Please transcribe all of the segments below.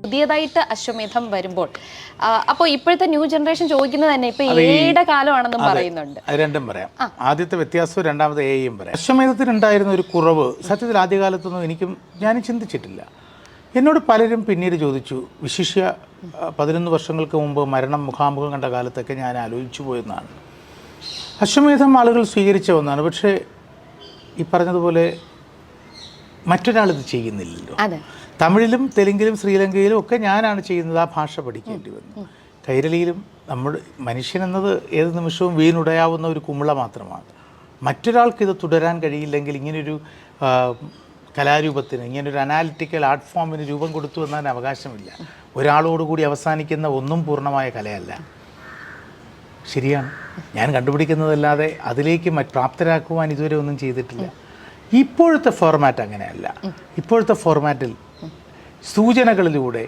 പുതിയതായിട്ട് അശ്വമേധം വരുമ്പോൾ അപ്പോൾ ഇപ്പോഴത്തെ ന്യൂ ജനറേഷൻ ചോദിക്കുന്നത് തന്നെ ഇപ്പൊ എയുടെ കാലമാണെന്നും പറയുന്നുണ്ട്. അത് രണ്ടും പറയാം. ആദ്യത്തെ വ്യത്യാസവും രണ്ടാമത്തെ എയും പറയാം. അശ്വമേധത്തിനുണ്ടായിരുന്ന ഒരു കുറവ് സത്യത്തിൽ ആദ്യകാലത്തൊന്നും ഞാനും ചിന്തിച്ചിട്ടില്ല. എന്നോട് പലരും പിന്നീട് ചോദിച്ചു, വിശിഷ്യ 11 വർഷങ്ങൾക്ക് മുമ്പ് മരണം മുഖാമുഖം കണ്ട കാലത്തൊക്കെ ഞാൻ ആലോചിച്ചു പോയെന്നാണ്. അശ്വമേധം ആളുകൾ സ്വീകരിച്ച ഒന്നാണ്. പക്ഷേ ഈ പറഞ്ഞതുപോലെ മറ്റൊരാളിത് ചെയ്യുന്നില്ലല്ലോ. തമിഴിലും തെലുങ്കിലും ശ്രീലങ്കയിലും ഒക്കെ ഞാനാണ് ചെയ്യുന്നത്. ആ ഭാഷ പഠിക്കേണ്ടി വന്നു. കൈരളിയിലും മനുഷ്യനെന്നത് ഏത് നിമിഷവും വീണുടയാവുന്ന ഒരു കുമിള മാത്രമാണ്. മറ്റൊരാൾക്ക് ഇത് തുടരാൻ കഴിയില്ലെങ്കിൽ ഇങ്ങനൊരു കലാരൂപത്തിന്, ഇങ്ങനൊരു അനാലിറ്റിക്കൽ ആർട്ട് ഫോമിന് രൂപം കൊടുത്തു എന്നതിന് അവകാശമില്ല. ഒരാളോടുകൂടി അവസാനിക്കുന്ന ഒന്നും പൂർണ്ണമായ കലയല്ല. ശരിയാണ്, ഞാൻ കണ്ടുപിടിക്കുന്നതല്ലാതെ അതിലേക്ക് പ്രാപ്തരാക്കുവാൻ ഇതുവരെ ഒന്നും ചെയ്തിട്ടില്ല. ഇപ്പോഴത്തെ ഫോർമാറ്റ് അങ്ങനെയല്ല. ഇപ്പോഴത്തെ ഫോർമാറ്റിൽ സൂചനകളിലൂടെ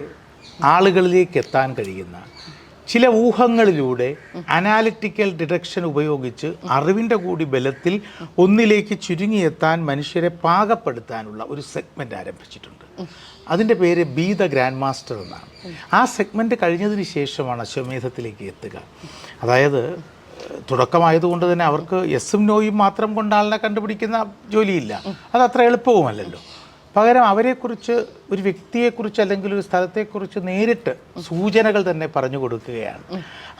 ആളുകളിലേക്ക് എത്താൻ കഴിയുന്ന ചില ഊഹങ്ങളിലൂടെ അനാലിറ്റിക്കൽ ഡിഡക്ഷൻ ഉപയോഗിച്ച് അറിവിൻ്റെ കൂടി ബലത്തിൽ ഒന്നിലേക്ക് ചുരുങ്ങിയെത്താൻ മനുഷ്യരെ പാകപ്പെടുത്താനുള്ള ഒരു സെഗ്മെൻറ്റ് ആരംഭിച്ചിട്ടുണ്ട്. അതിൻ്റെ പേര് ബി ദ ഗ്രാൻഡ് മാസ്റ്റർ എന്നാണ്. ആ സെഗ്മെൻറ്റ് കഴിഞ്ഞതിന് ശേഷമാണ് അശ്വമേധത്തിലേക്ക് എത്തുക. അതായത് തുടക്കമായതുകൊണ്ട് തന്നെ അവർക്ക് യെസ്സും നോയും മാത്രം കൊണ്ട് ആളിനെ കണ്ടുപിടിക്കുന്ന ജോലിയില്ല. അതത്ര എളുപ്പവുമല്ലല്ലോ. പകരം അവരെക്കുറിച്ച്, ഒരു വ്യക്തിയെക്കുറിച്ച് അല്ലെങ്കിൽ ഒരു സ്ഥലത്തെക്കുറിച്ച് നേരിട്ട് സൂചനകൾ തന്നെ പറഞ്ഞു കൊടുക്കുകയാണ്.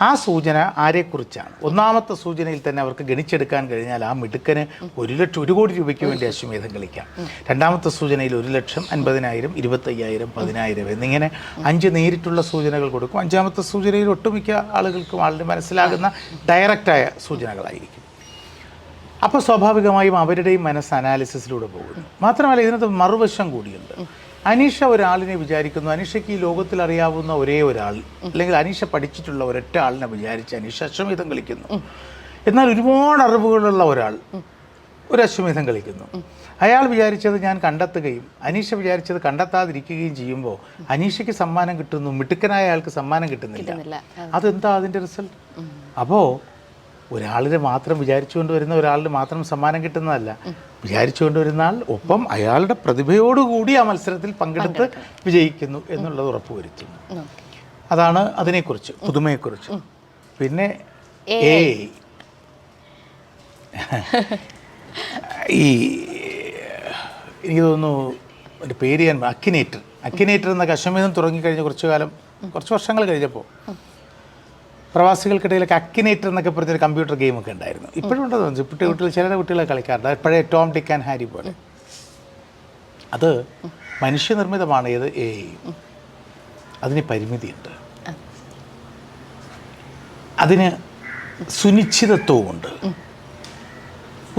ആ സൂചന ആരെക്കുറിച്ചാണ്? ഒന്നാമത്തെ സൂചനയിൽ തന്നെ അവർക്ക് ഗണിച്ചെടുക്കാൻ കഴിഞ്ഞാൽ ആ മിടുക്കന് 1 കോടി രൂപയ്ക്ക് വേണ്ടി അശ്വമേധം കളിക്കാം. രണ്ടാമത്തെ സൂചനയിൽ 1 ലക്ഷം, 50,000, 25,000, 10,000 എന്നിങ്ങനെ 5 നേരിട്ടുള്ള സൂചനകൾ കൊടുക്കും. അഞ്ചാമത്തെ സൂചനയിൽ ഒട്ടുമിക്ക ആളുകൾക്കും ആളുടെ മനസ്സിലാകുന്ന ഡയറക്റ്റായ സൂചനകളായിരിക്കും. അപ്പോൾ സ്വാഭാവികമായും അവരുടെയും മനസ്സ് അനാലിസിസിലൂടെ പോകുന്നു. മാത്രമല്ല, ഇതിനകത്ത് മറുവശം കൂടിയുണ്ട്. അനീഷ ഒരാളിനെ വിചാരിക്കുന്നു, അനീഷയ്ക്ക് ഈ ലോകത്തിൽ അറിയാവുന്ന ഒരേ ഒരാൾ, അല്ലെങ്കിൽ അനീഷ പഠിച്ചിട്ടുള്ള ഒരൊറ്റ ആളിനെ വിചാരിച്ച് അനീഷ അശ്വമേധം കളിക്കുന്നു. എന്നാൽ ഒരുപാട് അറിവുകളുള്ള ഒരാൾ ഒരു അശ്വമേധം കളിക്കുന്നു. അയാൾ വിചാരിച്ചത് ഞാൻ കണ്ടെത്തുകയും അനീഷ വിചാരിച്ചത് കണ്ടെത്താതിരിക്കുകയും ചെയ്യുമ്പോൾ അനീഷയ്ക്ക് സമ്മാനം കിട്ടുന്നു, മിടുക്കനായ അയാൾക്ക് സമ്മാനം കിട്ടുന്നില്ല. അതെന്താ അതിൻ്റെ റിസൾട്ട്? അപ്പോൾ ഒരാളിനെ മാത്രം വിചാരിച്ചുകൊണ്ട് വരുന്ന ഒരാളിന് മാത്രം സമ്മാനം കിട്ടുന്നതല്ല. വിചാരിച്ചുകൊണ്ട് വരുന്ന ആൾ ഒപ്പം അയാളുടെ പ്രതിഭയോടുകൂടി ആ മത്സരത്തിൽ പങ്കെടുത്ത് വിജയിക്കുന്നു എന്നുള്ളത് ഉറപ്പുവരുത്തുന്നു. അതാണ് അതിനെക്കുറിച്ച്, പുതുമയെക്കുറിച്ച്. പിന്നെ ഈ എനിക്ക് തോന്നുന്നു ഒരു പേര് ഞാൻ അക്കിനേറ്റർ എന്നൊക്കെ അശ്വമേധം തുടങ്ങിക്കഴിഞ്ഞ കുറച്ച് വർഷങ്ങൾ കഴിഞ്ഞപ്പോൾ പ്രവാസികൾക്കിടയിലൊക്കെ അക്കിനേറ്റർ എന്നൊക്കെ പറഞ്ഞൊരു കമ്പ്യൂട്ടർ ഗെയിമൊക്കെ ഉണ്ടായിരുന്നു. ഇപ്പോഴും ഉണ്ടെന്ന് തോന്നുന്നു. ചില കുട്ടികളെ കളിക്കാറുണ്ട്. പഴയ ടോം, ഡിക്ക് ആൻഡ് ഹാരി പോലെ. അത് മനുഷ്യനിർമ്മിതമാണ്. ഏത് അതിന് പരിമിതിയുണ്ട്, അതിന് സുനിശ്ചിതത്വമുണ്ട്.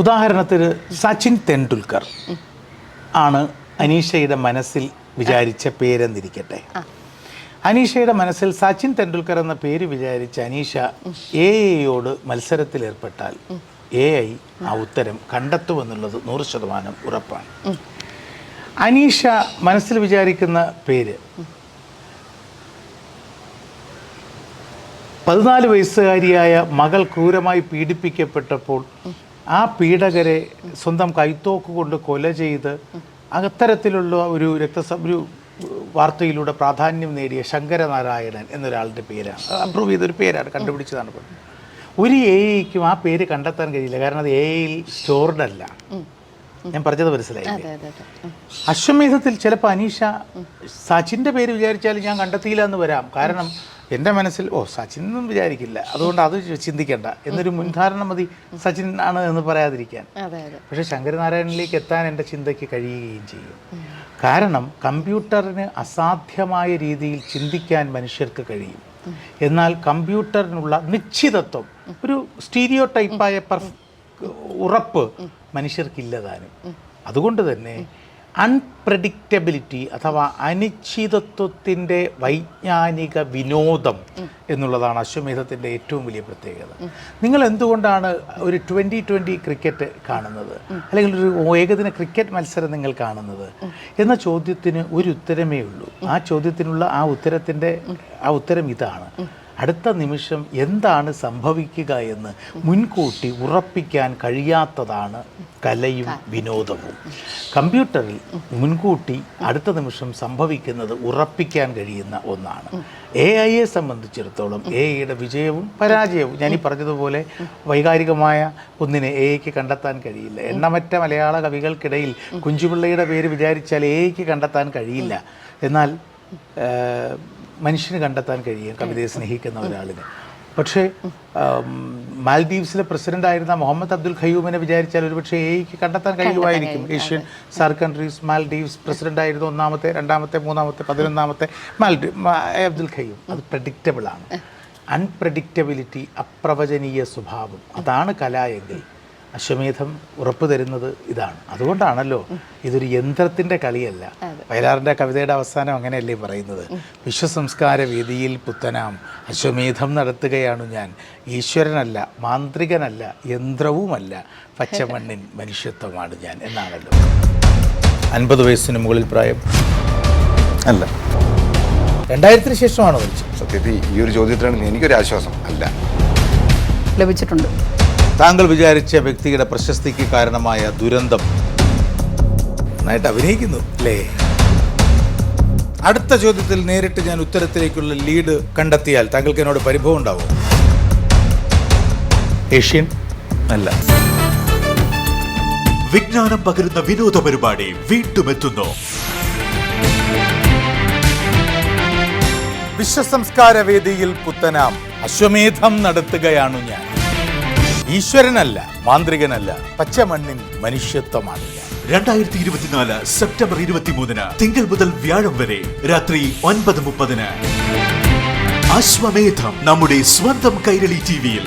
ഉദാഹരണത്തിന് സച്ചിൻ തെണ്ടുൽക്കർ ആണ് അനീഷയുടെ മനസ്സിൽ വിചാരിച്ച പേരെന്നിരിക്കട്ടെ. അനീഷയുടെ മനസ്സിൽ സച്ചിൻ തെണ്ടുൽക്കർ എന്ന പേര് വിചാരിച്ച അനീഷ എയോട് മത്സരത്തിലേർപ്പെട്ടാൽ AI ആ ഉത്തരം കണ്ടെത്തുമെന്നുള്ളത് 100% ഉറപ്പാണ്. അനീഷ മനസ്സിൽ വിചാരിക്കുന്ന പേര് 14 വയസ്സുകാരിയായ മകൾ ക്രൂരമായി പീഡിപ്പിക്കപ്പെട്ടപ്പോൾ ആ പീഡകരെ സ്വന്തം കൈത്തോക്ക് കൊണ്ട് കൊല ചെയ്ത് അത്തരത്തിലുള്ള ഒരു വാർത്തയിലൂടെ പ്രാധാന്യം നേടിയ ശങ്കരനാരായണൻ എന്നൊരാളുടെ പേരാണ്. അപ്രൂവ് ചെയ്തൊരു പേരാണ്, കണ്ടുപിടിച്ചതാണ്. ഒരു AIക്കും ആ പേര് കണ്ടെത്താൻ കഴിയില്ല. കാരണം അത് AIയിൽ സ്റ്റോർഡ് അല്ല. ഞാൻ പറഞ്ഞത് മനസ്സിലായില്ലേ? അശ്വമേധത്തിൽ ചിലപ്പോൾ അനീഷ സച്ചിൻ്റെ പേര് വിചാരിച്ചാലും ഞാൻ കണ്ടെത്തിയില്ല എന്ന് വരാം. കാരണം എൻ്റെ മനസ്സിൽ സച്ചിൻ എന്നും വിചാരിക്കില്ല, അതുകൊണ്ട് അത് ചിന്തിക്കേണ്ട എന്നൊരു മുൻധാരണ മതി സച്ചിൻ ആണ് എന്ന് പറയാതിരിക്കാൻ. പക്ഷേ ശങ്കരനാരായണനിലേക്ക് എത്താൻ എൻ്റെ ചിന്തയ്ക്ക് കഴിയുകയും ചെയ്യും. കാരണം കമ്പ്യൂട്ടറിന് അസാധ്യമായ രീതിയിൽ ചിന്തിക്കാൻ മനുഷ്യർക്ക് കഴിയും. എന്നാൽ കമ്പ്യൂട്ടറിനുള്ള നിശ്ചിതത്വം, ഒരു സ്റ്റീരിയോ ടൈപ്പായ ഉറപ്പ് മനുഷ്യർക്കില്ലതാനും. അതുകൊണ്ട് തന്നെ അൺപ്രഡിക്റ്റബിലിറ്റി അഥവാ അനിശ്ചിതത്വത്തിൻ്റെ വൈജ്ഞാനിക വിനോദം എന്നുള്ളതാണ് അശ്വമേധത്തിൻ്റെ ഏറ്റവും വലിയ പ്രത്യേകത. നിങ്ങൾ എന്തുകൊണ്ടാണ് ഒരു 2020 ക്രിക്കറ്റ് കാണുന്നത്, അല്ലെങ്കിൽ ഒരു ഏകദിന ക്രിക്കറ്റ് മത്സരം നിങ്ങൾ കാണുന്നത് എന്ന ചോദ്യത്തിന് ഒരു ഉത്തരമേ ഉള്ളൂ. ആ ചോദ്യത്തിനുള്ള ആ ഉത്തരം ഇതാണ്: അടുത്ത നിമിഷം എന്താണ് സംഭവിക്കുക എന്ന് മുൻകൂട്ടി ഉറപ്പിക്കാൻ കഴിയാത്തതാണ് കലയും വിനോദവും. കമ്പ്യൂട്ടറിൽ മുൻകൂട്ടി അടുത്ത നിമിഷം സംഭവിക്കുന്നത് ഉറപ്പിക്കാൻ കഴിയുന്ന ഒന്നാണ്. AI സംബന്ധിച്ചിടത്തോളം AI വിജയവും പരാജയവും ഞാൻ ഈ പറഞ്ഞതുപോലെ വൈകാരികമായ ഒന്നിനെ AI കണ്ടെത്താൻ കഴിയില്ല. എണ്ണമറ്റ മലയാള കവികൾക്കിടയിൽ കുഞ്ചുപിള്ളയുടെ പേര് വിചാരിച്ചാൽ AI കണ്ടെത്താൻ കഴിയില്ല. എന്നാൽ മനുഷ്യന് കണ്ടെത്താൻ കഴിയും കവിതയെ സ്നേഹിക്കുന്ന ഒരാളിന്. പക്ഷേ മാൽഡീവ്സിലെ പ്രസിഡൻ്റായിരുന്ന മുഹമ്മദ് അബ്ദുൽ ഖയ്യൂമിനെ വിചാരിച്ചാൽ ഒരുപക്ഷെ AI കണ്ടെത്താൻ കഴിയുമായിരിക്കും. ഏഷ്യൻ സാർ കൺട്രീസ് മാൽഡീവ്സ് പ്രസിഡൻ്റായിരുന്നു 1ാമത്തെ 2ാമത്തെ 3ാമത്തെ 11ാമത്തെ അബ്ദുൽ ഖയ്യൂം. അത് പ്രഡിക്റ്റബിളാണ്. അൺപ്രഡിക്റ്റബിലിറ്റി, അപ്രവചനീയ സ്വഭാവം, അതാണ് കല എങ്കിൽ അശ്വമേധം ഉറപ്പ് തരുന്നത് ഇതാണ്. അതുകൊണ്ടാണല്ലോ ഇതൊരു യന്ത്രത്തിൻ്റെ കളിയല്ല. വയലാറിൻ്റെ കവിതയുടെ അവസാനം അങ്ങനെയല്ലേ പറയുന്നത്? വിശ്വസംസ്കാര വേദിയിൽ പുത്തനാം അശ്വമേധം നടത്തുകയാണു ഞാൻ, ഈശ്വരനല്ല, മാന്ത്രികനല്ല, യന്ത്രവുമല്ല, പച്ചമണ്ണിൻ മനുഷ്യത്വമാണ് ഞാൻ എന്നാണല്ലോ. 50 വയസ്സിന് മുകളിൽ പ്രായം അല്ല. 2000-ന് ശേഷമാണോ മരിച്ചത്? സത്യത്തിൽ ഈ ഒരു ചോദ്യത്തിലാണ് എനിക്കൊരു ആശ്വാസം അല്ല ലഭിച്ചിട്ടുണ്ട്. താങ്കൾ വിചാരിച്ച വ്യക്തിയുടെ പ്രശസ്തിക്ക് കാരണമായ ദുരന്തം നന്നായിട്ട് അഭിനയിക്കുന്നു അല്ലേ? അടുത്ത ചോദ്യത്തിൽ നേരിട്ട് ഞാൻ ഉത്തരത്തിലേക്കുള്ള ലീഡ് കണ്ടെത്തിയാൽ താങ്കൾക്ക് എന്നോട് പരിഭവം ഉണ്ടാവും. ഏഷ്യൻ അല്ല. വിജ്ഞാനം പകരുന്ന വിനോദ പരിപാടി വീണ്ടും എത്തുന്നു. വിശ്വസംസ്കാര വേദിയിൽ പുത്തനാം അശ്വമേധം നടത്തുകയാണു ഞാൻ, ഈശ്വരനല്ല, മാന്ത്രികനല്ല, പച്ചമണ്ണിൻ മനുഷ്യത്വമാണ് ഞാൻ. 2024 സെപ്റ്റംബർ 23 തിങ്കൾ മുതൽ വ്യാഴം വരെ രാത്രി 9:30 അശ്വമേധം നമ്മുടെ സ്വന്തം കൈരളി TV-യിൽ.